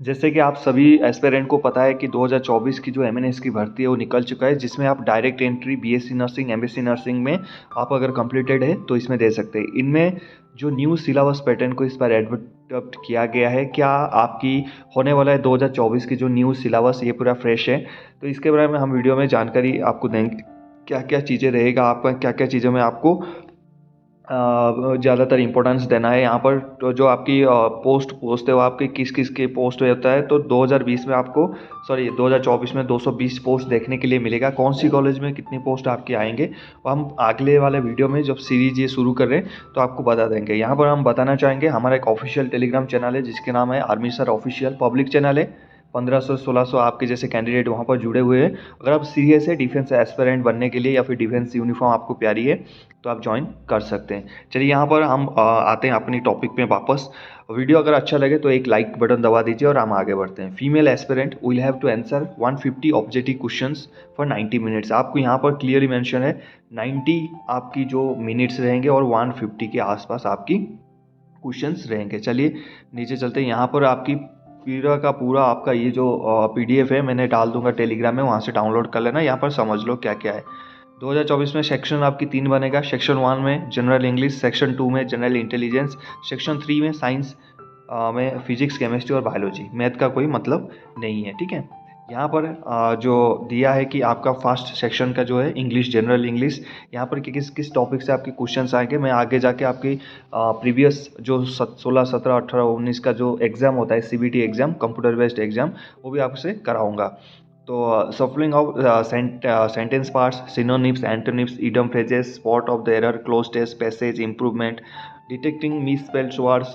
जैसे कि आप सभी एस्पिरेंट को पता है कि 2024 की जो एमएनएस की भर्ती है वो निकल चुका है, जिसमें आप direct entry BSc nursing MSc nursing में आप अगर कंप्लीटेड है तो इसमें दे सकते हैं। इनमें जो न्यू सिलेबस पैटर्न को इस पर एडवर्ट किया गया है, क्या आपकी होने वाला है 2024 की जो न्यू सिलेबस ये पूरा फ्रेश है, तो इसके बारे में हम वीडियो में जानकारी आपको देंगे। क्या क्या चीज़ें रहेगा आपका, क्या क्या चीज़ों में आपको ज़्यादातर इम्पोर्टेंस देना है यहाँ पर। तो जो आपकी पोस्ट है वो आपकी किस किस के पोस्ट होता है, तो 2020 में आपको 2024 में 220 पोस्ट देखने के लिए मिलेगा। कौन सी कॉलेज में कितनी पोस्ट आपके आएंगे वो हम अगले वाले वीडियो में जब सीरीज ये शुरू कर रहे हैं तो आपको बता देंगे। यहाँ पर हम बताना चाहेंगे हमारा एक ऑफिशियल टेलीग्राम चैनल है जिसके नाम है army sir official public channel है। 1500-1600 आपके जैसे कैंडिडेट वहाँ पर जुड़े हुए हैं। अगर आप सीरियस है डिफेंस एस्पिरेंट बनने के लिए या फिर डिफेंस यूनिफॉर्म आपको प्यारी है तो आप ज्वाइन कर सकते हैं। चलिए यहाँ पर हम आते हैं अपनी टॉपिक में वापस। वीडियो अगर अच्छा लगे तो एक लाइक बटन दबा दीजिए और हम आगे बढ़ते हैं। Female aspirant will have to answer 150 objective questions for 90 minutes. आपको यहाँ पर क्लियरली मेंशन है 90 आपकी जो मिनट्स रहेंगे और 150 के आसपास आपकी क्वेश्चंस रहेंगे। चलिए नीचे चलते हैं। यहाँ पर आपकी पूरा का पूरा आपका ये जो पीडीएफ है मैंने डाल दूंगा टेलीग्राम में, वहाँ से डाउनलोड कर लेना। यहाँ पर समझ लो क्या क्या है। 2024 में सेक्शन आपकी 3 बनेगा। सेक्शन 1 में जनरल इंग्लिश, सेक्शन 2 में जनरल इंटेलिजेंस, सेक्शन 3 में साइंस में फिजिक्स केमिस्ट्री और बायोलॉजी। मैथ का कोई मतलब नहीं है, ठीक है। यहाँ पर जो दिया है कि आपका फर्स्ट सेक्शन का जो है इंग्लिश, जनरल इंग्लिश, यहाँ पर किस किस टॉपिक से आपके क्वेश्चंस आएंगे मैं आगे जाके आपकी प्रीवियस जो 16, 17, 18, 19 का जो एग्ज़ाम होता है CBT exam, computer based exam, वो भी आपसे कराऊंगा। तो shuffling of sentence parts, synonyms, antonyms, idiom phrases, spot of the error, cloze test, passage, improvement, detecting misspelled words,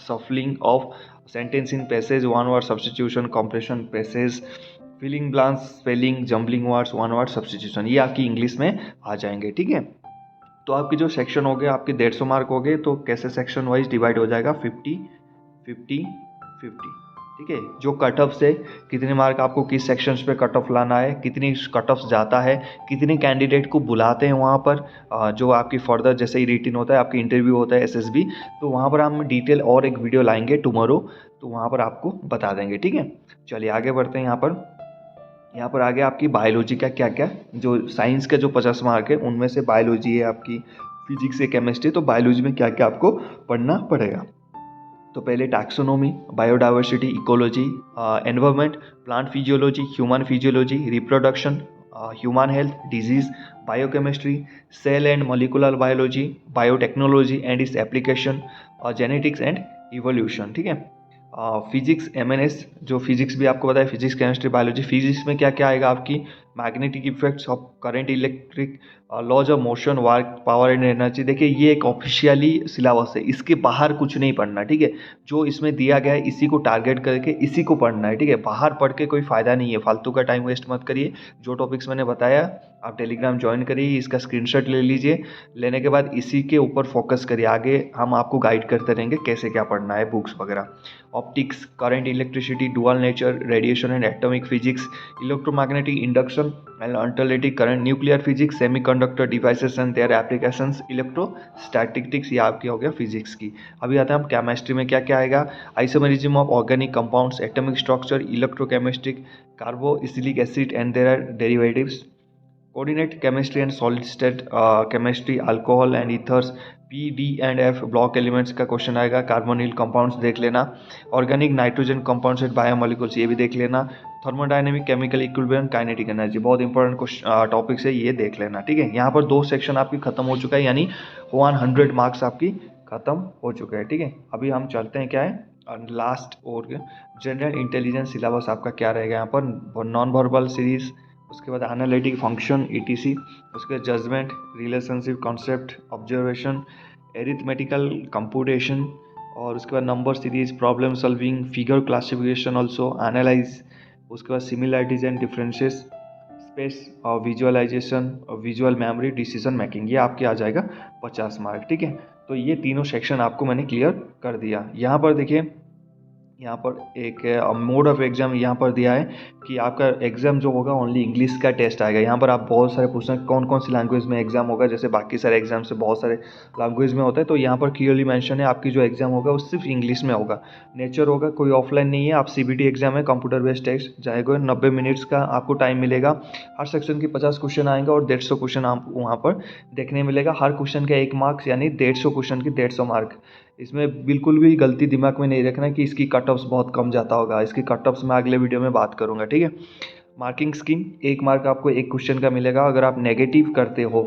shuffling of sentence in passage, one word substitution, comprehension passage, filling blanks, spelling, jumbling words, one word substitution, ये आपकी English में आ जाएंगे, ठीक है। तो आपकी जो section हो गए आपके 150 मार्क हो गए, तो कैसे सेक्शन वाइज डिवाइड हो जाएगा 50 50 50, ठीक है। जो कट ऑफ से कितने मार्क आपको किस सेक्शंस पे कट ऑफ लाना है, कितनी कट ऑफ जाता है, कितने कैंडिडेट को बुलाते हैं वहाँ पर, जो आपकी फर्दर जैसे ही रिटन होता है आपकी इंटरव्यू होता है एसएसबी, तो वहाँ पर हम डिटेल और एक वीडियो लाएंगे टुमारो, तो वहाँ पर आपको बता देंगे, ठीक है। चलिए आगे बढ़ते हैं। यहाँ पर आगे आपकी बायोलॉजी का क्या क्या, जो साइंस के जो 50 मार्क है उनमें से बायोलॉजी है आपकी, फिजिक्स है, केमिस्ट्री, तो बायोलॉजी में क्या क्या आपको पढ़ना पड़ेगा। तो पहले taxonomy, biodiversity, ecology, environment, plant physiology, human physiology, reproduction, human health, disease, biochemistry, cell and molecular biology, biotechnology and its application, genetics and evolution, ठीक है। फिजिक्स एमएनएस, जो फिजिक्स भी आपको पता है, फिजिक्स केमिस्ट्री बायोलॉजी। फिजिक्स में क्या क्या आएगा आपकी, magnetic effects of current, electric, laws of motion, work, power and energy. देखिए ये एक ऑफिशियली सिलेबस है, इसके बाहर कुछ नहीं पढ़ना, ठीक है। जो इसमें दिया गया है इसी को टारगेट करके इसी को पढ़ना है, ठीक है। बाहर पढ़ के कोई फ़ायदा नहीं है, फालतू का टाइम वेस्ट मत करिए। जो टॉपिक्स मैंने बताया आप टेलीग्राम ज्वाइन करिए, इसका स्क्रीनशॉट ले लीजिए, लेने के बाद इसी के ऊपर फोकस करिए। आगे हम आपको गाइड करते रहेंगे कैसे क्या पढ़ना है, बुक्स वगैरह। Optics, current, electricity, dual nature, radiation and atomic physics, electromagnetic induction and alternative current, nuclear physics, semiconductor devices and their applications, electrostatics, ये आपकी हो गया फिजिक्स की। अभी आते हैं हम केमिस्ट्री में क्या क्या आएगा, isomerism of organic compounds, atomic structure, electrochemistry, carboxylic acid and their derivatives, coordinate chemistry and solid state chemistry, alcohol and ethers, p d and f block elements का क्वेश्चन आएगा। कार्बोनिल कंपाउंड्स देख लेना, organic nitrogen compounds and biomolecules, ये भी देख लेना। Thermodynamic, chemical equilibrium, kinetic energy, बहुत important topics है, ये देख लेना, ठीक है। यहाँ पर 2 सेक्शन आपकी खत्म हो चुका है, यानी 100 मार्क्स आपकी खत्म हो चुके हैं, ठीक है। अभी हम चलते हैं क्या है लास्ट और जनरल इंटेलिजेंस सिलेबस आपका क्या रहेगा यहाँ पर, नॉन वर्बल सीरीज, उसके बाद एनालिटिक फंक्शन ईटीसी, उसके बाद judgement, relationship concept, observation, arithmetical computation, और उसके बाद number series, problem solving, figure classification also, analyse, उसके बाद सिमिलरिटीज एंड डिफरेंसेस, स्पेस और visualisation, visual memory, decision making, ये आपके आ जाएगा 50 मार्क, ठीक है। तो ये तीनों सेक्शन आपको मैंने क्लियर कर दिया। यहाँ पर देखिए यहाँ पर एक मोड ऑफ एग्ज़ाम यहाँ पर दिया है कि आपका एग्ज़ाम जो होगा ओनली इंग्लिश का टेस्ट आएगा। यहाँ पर आप बहुत सारे पूछना कौन कौन सी लैंग्वेज में एग्ज़ाम होगा, जैसे बाकी सारे एग्ज़ाम से बहुत सारे लैंग्वेज में होता है, तो यहाँ पर क्लियरली मेंशन है आपकी जो एग्ज़ाम होगा वो सिर्फ इंग्लिश में होगा। नेचर होगा, कोई ऑफलाइन नहीं है। आप सीबीटी एग्ज़ाम है, कंप्यूटर बेस्ड टेस्ट जाएगा। 90 मिनट्स का आपको टाइम मिलेगा। हर सेक्शन के 50 क्वेश्चन आएंगे और 150 क्वेश्चन आप वहाँ पर देखने मिलेगा। हर क्वेश्चन का 1 मार्क्स, यानी 150 क्वेश्चन की 150 मार्क। इसमें बिल्कुल भी गलती दिमाग में नहीं रखना कि इसकी कट ऑफ्स बहुत कम जाता होगा। इसकी कट ऑफ्स मैं अगले वीडियो में बात करूँगा, ठीक है। मार्किंग स्कीम, 1 मार्क आपको 1 क्वेश्चन का मिलेगा। अगर आप नेगेटिव करते हो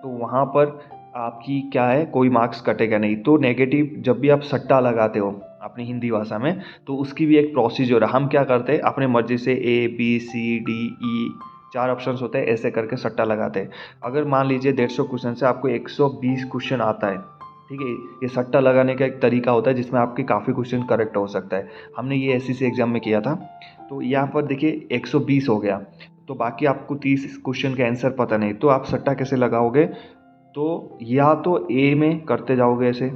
तो वहाँ पर आपकी क्या है, कोई मार्क्स कटेगा नहीं। तो नेगेटिव जब भी आप सट्टा लगाते हो अपनी हिंदी भाषा में, तो उसकी भी एक प्रोसीजर है। हम क्या करते हैं, अपने मर्जी से ABCDE 4 ऑप्शंस होते हैं, ऐसे करके सट्टा लगाते हैं। अगर मान लीजिए 150 क्वेश्चन से आपको 120 क्वेश्चन आता है, ठीक है, ये सट्टा लगाने का एक तरीका होता है जिसमें आपके काफ़ी क्वेश्चन करेक्ट हो सकता है। हमने ये SSC एग्ज़ाम में किया था। तो यहाँ पर देखिए 120 हो गया, तो बाकी आपको 30 क्वेश्चन का आंसर पता नहीं, तो आप सट्टा कैसे लगाओगे, तो या तो A में करते जाओगे ऐसे,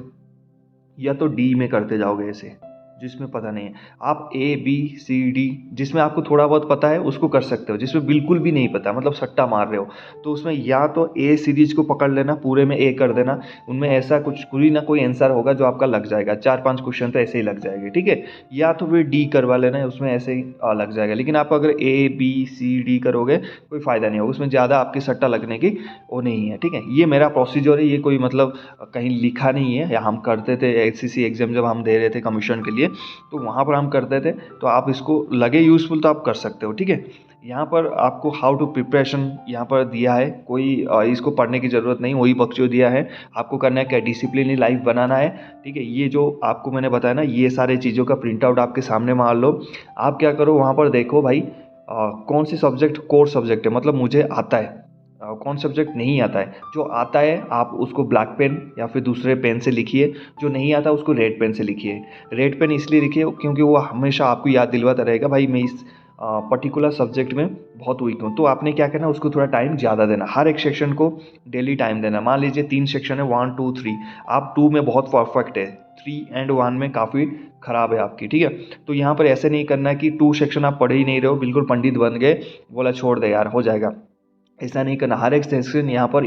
या तो D में करते जाओगे ऐसे, जिसमें पता नहीं है। आप ABCD जिसमें आपको थोड़ा बहुत पता है उसको कर सकते हो, जिसमें बिल्कुल भी नहीं पता मतलब सट्टा मार रहे हो, तो उसमें या तो A सीरीज को पकड़ लेना, पूरे में A कर देना। उनमें ऐसा कुछ कोई ना कोई आंसर होगा जो आपका लग जाएगा। 4-5 क्वेश्चन तो ऐसे ही लग जाएंगे, ठीक है। या तो फिर D करवा लेना, उसमें ऐसे ही लग जाएगा। लेकिन आप अगर ABCD करोगे कोई फ़ायदा नहीं होगा, उसमें ज़्यादा आपकी सट्टा लगने की वो नहीं है, ठीक है। ये मेरा प्रोसीजर है, ये कोई मतलब कहीं लिखा नहीं है, या हम करते थे SSC एग्ज़ाम जब हम दे रहे थे कमीशन के लिए, तो वहाँ पर हम करते थे। तो आप इसको लगे यूज़फुल तो आप कर सकते हो, ठीक है। यहाँ पर आपको हाउ टू प्रिपरेशन यहाँ पर दिया है, कोई इसको पढ़ने की ज़रूरत नहीं, वही बक्चो दिया है। आपको करना है क्या, डिसिप्लिन लाइफ बनाना है, ठीक है। ये जो आपको मैंने बताया ना, ये सारे चीज़ों का प्रिंट आउट आपके सामने मार लो। आप क्या करो, वहाँ पर देखो भाई कौन सी सब्जेक्ट कोर सब्जेक्ट है, मतलब मुझे आता है। कौन सब्जेक्ट नहीं आता है, जो आता है आप उसको ब्लैक पेन या फिर दूसरे पेन से लिखिए, जो नहीं आता उसको रेड पेन से लिखिए। रेड पेन इसलिए लिखिए क्योंकि वो हमेशा आपको याद दिलवाता रहेगा भाई मैं इस पर्टिकुलर सब्जेक्ट में बहुत वीक हूँ। तो आपने क्या करना, उसको थोड़ा टाइम ज़्यादा देना, हर एक सेक्शन को डेली टाइम देना। मान लीजिए 3 सेक्शन है, 1 2 3, आप 2 में बहुत परफेक्ट है, 3 एंड 1 में काफ़ी ख़राब है आपकी, ठीक है। तो यहाँ पर ऐसे नहीं करना है कि 2 सेक्शन आप पढ़ ही नहीं रहे हो, बिल्कुल पंडित बन गए, बोला छोड़ दे यार हो जाएगा, ऐसा नहीं करना। हर एक सेक्शन यहाँ पर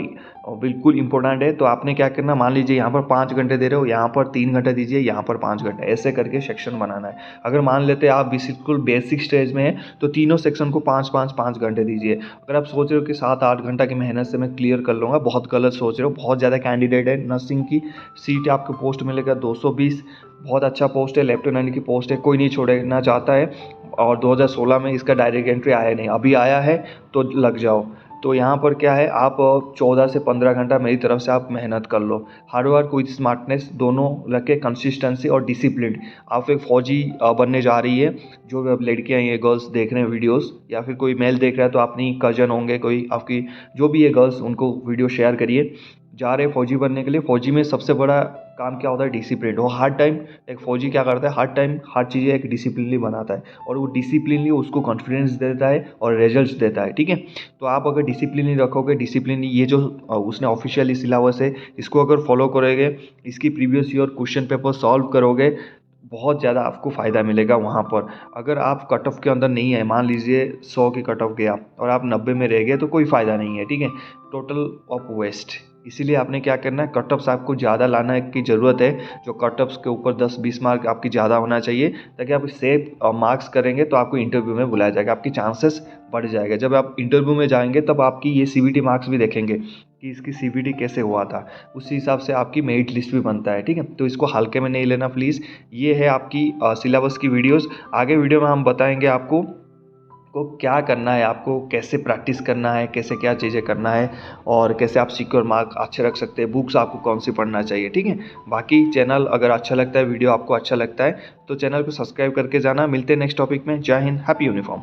बिल्कुल इंपॉर्टेंट है। तो आपने क्या करना, मान लीजिए यहाँ पर 5 घंटे दे रहे हो, यहाँ पर 3 घंटे दीजिए, यहाँ पर 5 घंटे, ऐसे करके सेक्शन बनाना है। अगर मान लेते हैं आप बिल्कुल बेसिक स्टेज में हैं तो तीनों सेक्शन को 5-5-5 घंटे दीजिए। अगर आप सोच रहे हो कि 7-8 घंटा की मेहनत से मैं क्लियर कर लूँगा, बहुत गलत सोच रहे हो। बहुत ज़्यादा कैंडिडेट है, नर्सिंग की सीट आपको पोस्ट मिलेगा 220, बहुत अच्छा पोस्ट है, लेफ्टिनेंट की पोस्ट है, कोई नहीं छोड़ना चाहता है। और 2016 में इसका डायरेक्ट एंट्री आया नहीं, अभी आया है तो लग जाओ। तो यहाँ पर क्या है, आप 14 से 15 घंटा मेरी तरफ से आप मेहनत कर लो। हार्ड वर्क विद स्मार्टनेस दोनों रख के, कंसिस्टेंसी और डिसिप्लिन। आप एक फ़ौजी बनने जा रही है, जो भी अब लड़कियाँ ये गर्ल्स देख रहे हैं वीडियोस, या फिर कोई मेल देख रहा है तो अपनी कज़न होंगे, कोई आपकी जो भी है गर्ल्स, उनको वीडियो शेयर करिए। जा रहे फौजी बनने के लिए। फौजी में सबसे बड़ा काम क्या होता है, डिसिप्लिन। वो हर टाइम एक फौजी क्या करता है, हर टाइम हर चीज़ें एक डिसिप्लिनली बनाता है, और वो डिसिप्लिनली उसको कॉन्फिडेंस देता है और रिजल्ट्स देता है, ठीक है। तो आप अगर डिसिप्लिनली रखोगे, डिसिप्लिनली ये जो उसने ऑफिशियली सिलेबस है इसको अगर फॉलो करोगे, इसकी previous year question paper solve करोगे, बहुत ज़्यादा आपको फ़ायदा मिलेगा वहाँ पर। अगर आप कट ऑफ के अंदर नहीं है, मान लीजिए 100 की कट ऑफ गया और आप 90 में रह गए, तो कोई फ़ायदा नहीं है, ठीक है, टोटल ऑफ वेस्ट। इसीलिए आपने क्या करना है, कट ऑफ्स आपको ज़्यादा लाने की ज़रूरत है। जो कट ऑफ्स के ऊपर 10-20 मार्क आपकी ज़्यादा होना चाहिए, ताकि आप सेफ मार्क्स करेंगे तो आपको इंटरव्यू में बुलाया जाएगा, आपकी चांसेस बढ़ जाएगा। जब आप इंटरव्यू में जाएंगे तब आपकी ये CBT मार्क्स भी देखेंगे कि इसकी CBT कैसे हुआ था, उसी हिसाब से आपकी मेरिट लिस्ट भी बनता है, ठीक है। तो इसको हल्के में नहीं लेना प्लीज़। ये है आपकी सिलेबस की वीडियोस। आगे वीडियो में हम बताएंगे आपको को क्या करना है, आपको कैसे प्रैक्टिस करना है, कैसे क्या चीज़ें करना है, और कैसे आप सिक्योर मार्क अच्छे रख सकते हैं, बुक्स आपको कौन सी पढ़ना चाहिए, ठीक है। बाकी चैनल अगर अच्छा लगता है, वीडियो आपको अच्छा लगता है, तो चैनल को सब्सक्राइब करके जाना। मिलते हैं नेक्स्ट टॉपिक में। जय हिंद, हैप्पी यूनिफॉर्म।